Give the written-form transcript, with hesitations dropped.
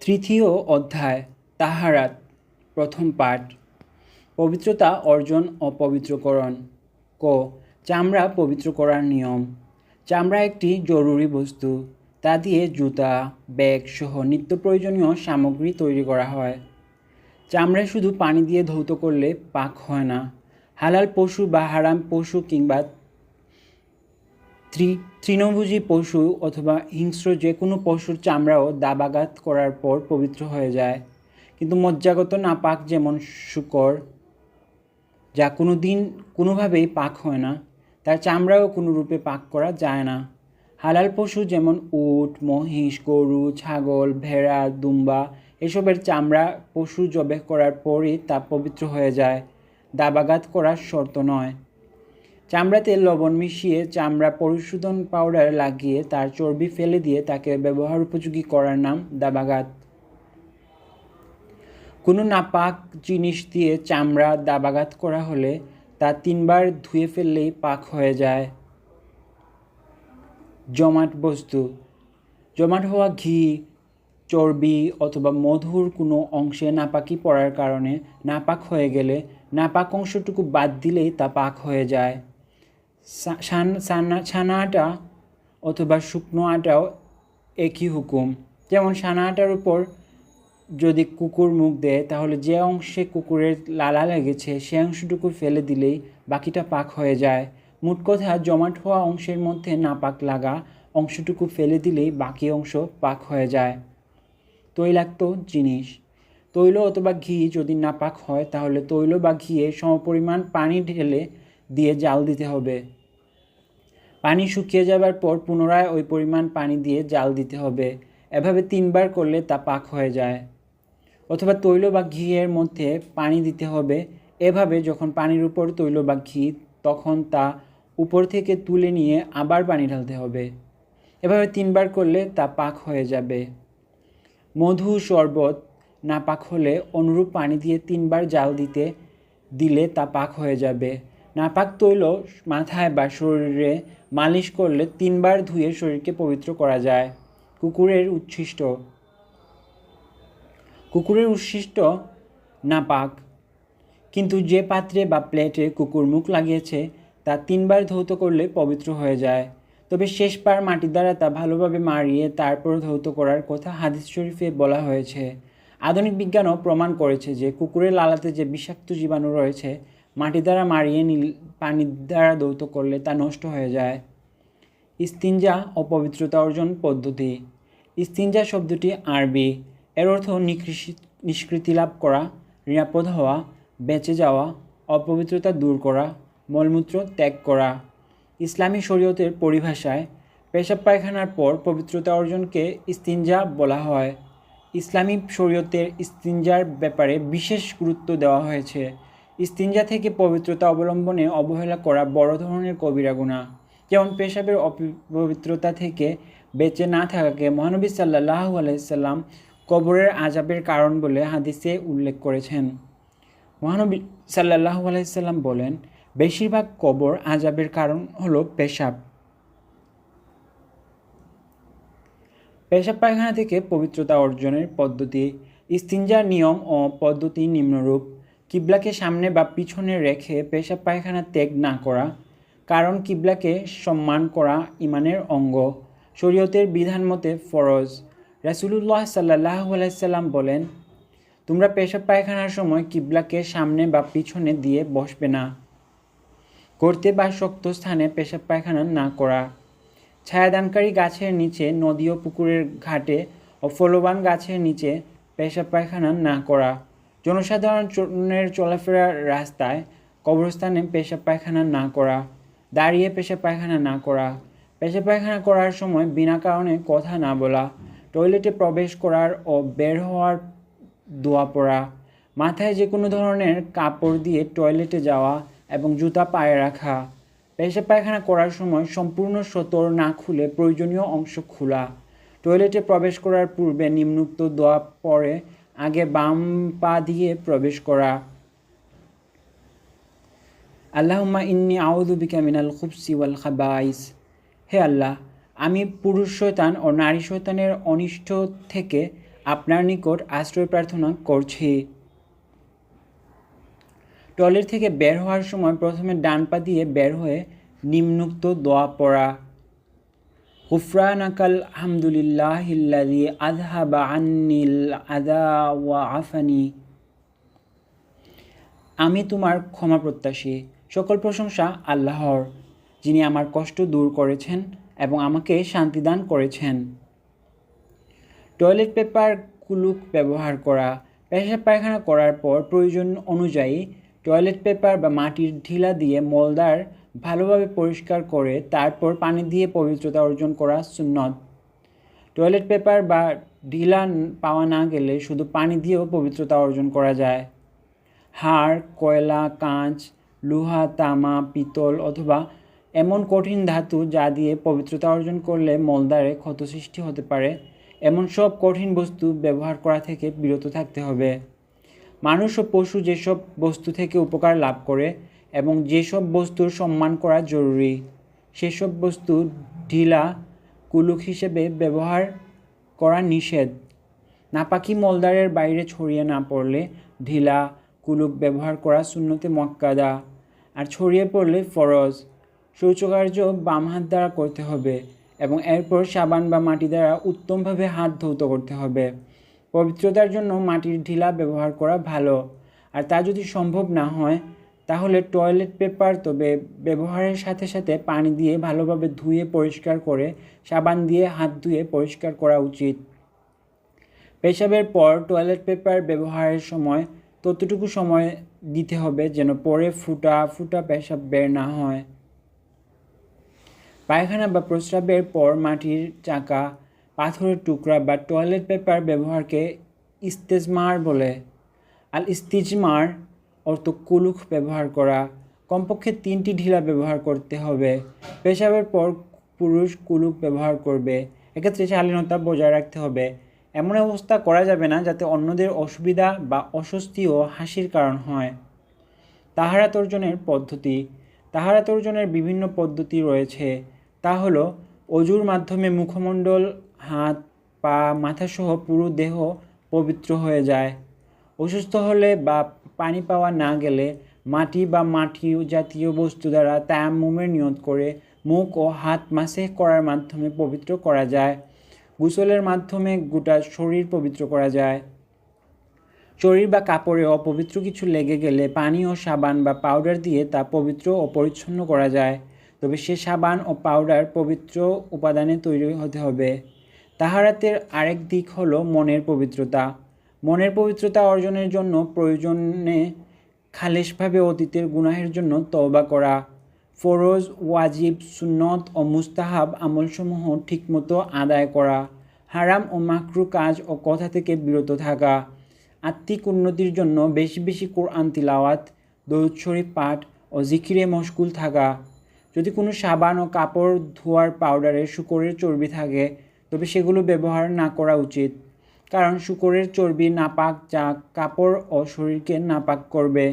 তৃতীয় অধ্যায় তাহারাত প্রথম পাঠ পবিত্রতা অর্জন ও পবিত্রকরণ। ক চামড়া পবিত্র করার নিয়ম। চামড়া একটি জরুরি বস্তু। তা দিয়ে জুতা, ব্যাগ সহ নিত্য প্রয়োজনীয় সামগ্রী তৈরি করা হয়। চামড়া শুধু পানি দিয়ে ধৌত করলে পাক হয় না। হালাল পশু বা হারাম পশু কিংবা তৃণভোজী পশু অথবা হিংস্র যে কোনো পশুর চামড়াও দাবাঘাত করার পর পবিত্র হয়ে যায়। কিন্তু মজ্জাগত নাপাক যেমন শূকর, যা কোনো দিন কোনোভাবেই পাক হয় না, তার চামড়াও কোনো রূপে পাক করা যায় না। হালাল পশু যেমন উট, মহিষ, গরু, ছাগল, ভেড়া, দুম্বা এসবের চামড়া পশু জবেহ করার পরই তা পবিত্র হয়ে যায়, দাবাঘাত করার শর্ত নয়। চামড়াতে লবণ মিশিয়ে চামড়া পরিশোধন পাউডার লাগিয়ে তার চর্বি ফেলে দিয়ে তাকে ব্যবহার উপযোগী করার নাম দাবাঘাত। কোনো নাপাক জিনিস দিয়ে চামড়া দাবাঘাত করা হলে তা 3 বার ধুয়ে ফেললেই পাক হয়ে যায়। জমাট বস্তু। জমাট হওয়া ঘি, চর্বি অথবা মধুর কোনো অংশে নাপাকি পড়ার কারণে নাপাক হয়ে গেলে নাপাক অংশটুকু বাদ দিলেই তা পাক হয়ে যায়। ছানা আটা অথবা শুকনো আটাও একই হুকুম। যেমন ছানা আটার উপর যদি কুকুর মুখ দেয় তাহলে যে অংশে কুকুরের লালা লেগেছে সে অংশটুকু ফেলে দিলেই বাকিটা পাক হয়ে যায়। মোট কথা, জমাট হওয়া অংশের মধ্যে নাপাক লাগা অংশটুকু ফেলে দিলেই বাকি অংশ পাক হয়ে যায়। তৈলাক্ত জিনিস। তৈল অথবা ঘি যদি নাপাক হয় তাহলে তৈল বা ঘিয়ে সমপরিমাণ পানি ঢেলে দিয়ে জাল দিতে হবে। পানি শুকিয়ে যাবার পর পুনরায় ওই পরিমাণ পানি দিয়ে জাল দিতে হবে। এভাবে 3 বার করলে তা পাক হয়ে যায়। অথবা তৈল বা ঘিয়ের মধ্যে পানি দিতে হবে। এভাবে যখন পানির উপর তৈল বা ঘি, তখন তা উপর থেকে তুলে নিয়ে আবার পানি ঢালতে হবে। এভাবে 3 বার করলে তা পাক হয়ে যাবে। মধু শরবত নাপাক হলে অনুরূপ পানি দিয়ে 3 বার জাল দিলে তা পাক হয়ে যাবে। নাপাক তৈল মাথায় বা শরীরে মালিশ করলে 3 বার ধুয়ে শরীরকে পবিত্র করা যায়। কুকুরের উচ্ছিষ্ট। কুকুরের উচ্ছিষ্ট নাপাক, কিন্তু যে পাত্রে বা প্লেটে কুকুর মুখ লাগিয়েছে তা 3 বার ধৌত করলে পবিত্র হয়ে যায়। তবে শেষ পার মাটি দ্বারা তা ভালোভাবে মাড়িয়ে তারপর ধৌত করার কথা হাদিস শরীফে বলা হয়েছে। আধুনিক বিজ্ঞানও প্রমাণ করেছে যে কুকুরের লালাতে যে বিষাক্ত জীবাণু রয়েছে, মাটি দ্বারা মাড়িয়ে পানি দ্বারা ধৌত করলে তা নষ্ট হয়ে যায়। ইস্তিনজা ও পবিত্রতা অর্জন পদ্ধতি। ইস্তিনজা শব্দটি আরবি। এর অর্থ নিষ্কৃতি লাভ করা, নিরাপদ হওয়া, বেঁচে যাওয়া, অপবিত্রতা দূর করা, মলমূত্র ত্যাগ করা। ইসলামী শরীয়তের পরিভাষায় পেশাব পায়খানার পর পবিত্রতা অর্জনকে ইস্তিনজা বলা হয়। ইসলামী শরীয়তের ইস্তিনজার ব্যাপারে বিশেষ গুরুত্ব দেওয়া হয়েছে। ইস্তিনজা থেকে পবিত্রতা অবলম্বনে অবহেলা করা বড় ধরনের কবিরা গুনাহ। যেমন পেশাবের অপবিত্রতা থেকে বেঁচে না থাকাকে মহানবী সাল্লাল্লাহু আলাইহি সাল্লাম কবরের আযাবের কারণ বলে হাদিসে উল্লেখ করেছেন। মহানবী সাল্লাল্লাহু আলাইহি সাল্লাম বলেন, বেশিরভাগ কবর আযাবের কারণ হলো পেশাব। পেশাব পায়খানা থেকে পবিত্রতা অর্জনের পদ্ধতি। ইস্তিনজার নিয়ম ও পদ্ধতি নিম্নরূপ। কিবলাকে সামনে বা পিছনে রেখে পেশাব পায়খানা ত্যাগ না করা, কারণ কিবলাকে সম্মান করা ঈমানের অঙ্গ। শরীয়তের বিধান মতে ফরজ। রাসূলুল্লাহ সাল্লাল্লাহু আলাইহি সাল্লাম বলেন, তোমরা পেশাব পায়খানার সময় কিবলাকে সামনে বা পিছনে দিয়ে বসবে না। গর্তে বা শক্ত স্থানে পেশাব পায়খানা না করা। ছায়াদানকারী গাছের নিচে, নদী ও পুকুরের ঘাটে ও ফলবান গাছের নিচে পেশাব পায়খানা না করা। জনসাধারণের চলাফেরার রাস্তায়, কবরস্থানে পেশাব পায়খানা না করা। দাঁড়িয়ে পেশাব পায়খানা না করা। পেশাব পায়খানা করার সময় বিনা কারণে কথা না বলা। টয়লেটে প্রবেশ করার ও বের হওয়ার দোয়া পড়া। মাথায় যে কোনো ধরনের কাপড় দিয়ে টয়লেটে যাওয়া এবং জুতা পায়ে রাখা। পেশাব পায়খানা করার সময় সম্পূর্ণ সতর না খুলে প্রয়োজনীয় অংশ খোলা। টয়লেটে প্রবেশ করার পূর্বে নিম্নোক্ত দোয়া পড়ে আগে বাম পা দিয়ে প্রবেশ করা। আল্লাহুম্মা ইন্নী আউযু বিকা মিনাল খুবসি ওয়াল খাবাইস। হে আল্লাহ, আমি পুরুষ শয়তান ও নারী শয়তানের অনিষ্ট থেকে আপনার নিকট আশ্রয় প্রার্থনা করছি। টয়লেট থেকে বের হওয়ার সময় প্রথমে ডান পা দিয়ে বের হয়ে নিম্নোক্ত দোয়া পড়া। গুফরানাকাল হামদুলিল্লাহিল্লাযী আযহাবা আন্নিল আযা ওয়া আফানি। আমি তোমার ক্ষমা প্রত্যাশী। সকল প্রশংসা আল্লাহর, যিনি আমার কষ্ট দূর করেছেন এবং আমাকে শান্তি দান করেছেন। টয়লেট পেপার কুলুক ব্যবহার করা। পেশাব পায়খানা করার পর প্রয়োজন অনুযায়ী টয়লেট পেপার বা মাটির ঢিলা দিয়ে মলদ্বার ভালোভাবে পরিষ্কার করে তারপর পানি দিয়ে পবিত্রতা অর্জন করা সুন্নত। টয়লেট পেপার বা ঢিলা পাওয়া না গেলে শুধু পানি দিয়েও পবিত্রতা অর্জন করা যায়। হাড়, কয়লা, কাঁচ, লোহা, তামা, পিতল অথবা এমন কঠিন ধাতু যা দিয়ে পবিত্রতা অর্জন করলে মলদ্বারে ক্ষত সৃষ্টি হতে পারে, এমন সব কঠিন বস্তু ব্যবহার করা থেকে বিরত থাকতে হবে। মানুষ ও পশু যেসব বস্তু থেকে উপকার লাভ করে এবং যেসব বস্তুর সম্মান করা জরুরি, সেসব বস্তু ঢিলা কুলুক হিসেবে ব্যবহার করা নিষেধ। নাপাকি মলদ্বারের বাইরে ছড়িয়ে না পড়লে ঢিলা কুলুক ব্যবহার করা সুন্নতে মুআক্কাদা, আর ছড়িয়ে পড়লে ফরজ। শৌচকার্য বাম হাত দ্বারা করতে হবে এবং এরপর সাবান বা মাটি দ্বারা উত্তমভাবে হাত ধৌত করতে হবে। পবিত্রতার জন্য মাটির ঢিলা ব্যবহার করা ভালো, আর তা যদি সম্ভব না হয় তাহলে টয়লেট পেপার, তবে ব্যবহারের সাথে সাথে পানি দিয়ে ভালোভাবে ধুয়ে পরিষ্কার করে সাবান দিয়ে হাত ধুয়ে পরিষ্কার করা উচিত। পেশাবের পর টয়লেট পেপার ব্যবহারের সময় ততটুকু সময় দিতে হবে যেন পরে ফুটা ফুটা পেশাব বের না হয়। পায়খানা বা প্রস্রাবের পর মাটির চাকা, পাথরের টুকরা বা টয়লেট পেপার ব্যবহারকে ইস্তেজমার বলে। আল ইস্তিজমার অর্থ কুলুক ব্যবহার করা। কমপক্ষে 3টি ঢিলা ব্যবহার করতে হবে। পেশাবের পর পুরুষ কুলুক ব্যবহার করবে। এক্ষেত্রে শালীনতা বজায় রাখতে হবে। এমন অবস্থা করা যাবে না যাতে অন্যদের অসুবিধা বা অস্বস্তি ও হাসির কারণ হয়। তাহারাত অর্জনের পদ্ধতি। তাহারাত অর্জনের বিভিন্ন পদ্ধতি রয়েছে। তা হলো অজুর মাধ্যমে মুখমণ্ডল, হাত, পা, মাথাসহ পুরো দেহ পবিত্র হয়ে যায়। অসুস্থ হলে বা পানি পাওয়া না গেলে মাটি বা মাটি জাতীয় বস্তু দ্বারা তায়াম্মুমের নিয়ত করে মুখ ও হাত মাসেহ করার মাধ্যমে পবিত্র করা যায়। গোসলের মাধ্যমে গোটা শরীর পবিত্র করা যায়। শরীর বা কাপড়ে অপবিত্র কিছু লেগে গেলে পানি ও সাবান বা পাউডার দিয়ে তা পবিত্র ও পরিচ্ছন্ন করা যায়, তবে সে সাবান ও পাউডার পবিত্র উপাদানে তৈরি হতে হবে। তাহারাতের আরেক দিক হলো মনের পবিত্রতা। মনের পবিত্রতা অর্জনের জন্য প্রয়োজনে খালেসভাবে অতীতের গুনাহের জন্য তওবা করা, ফরজ, ওয়াজিব, সুন্নত ও মুস্তাহাব আমলসমূহ ঠিকমতো আদায় করা, হারাম ও মাকরু কাজ ও কথা থেকে বিরত থাকা, আত্মিক উন্নতির জন্য বেশি বেশি কোরআন তিলাওয়াত, দরুদ শরীফ পাঠ ও জিকিরে মশগুল থাকা। যদি কোনো সাবান ও কাপড় ধোয়ার পাউডারে শূকরের চর্বি থাকে তবে সেগুলো ব্যবহার না করা উচিত, কারণ শূকরের চর্বি নাপাক, যা কাপড় ও শরীরকে নাপাক করবে।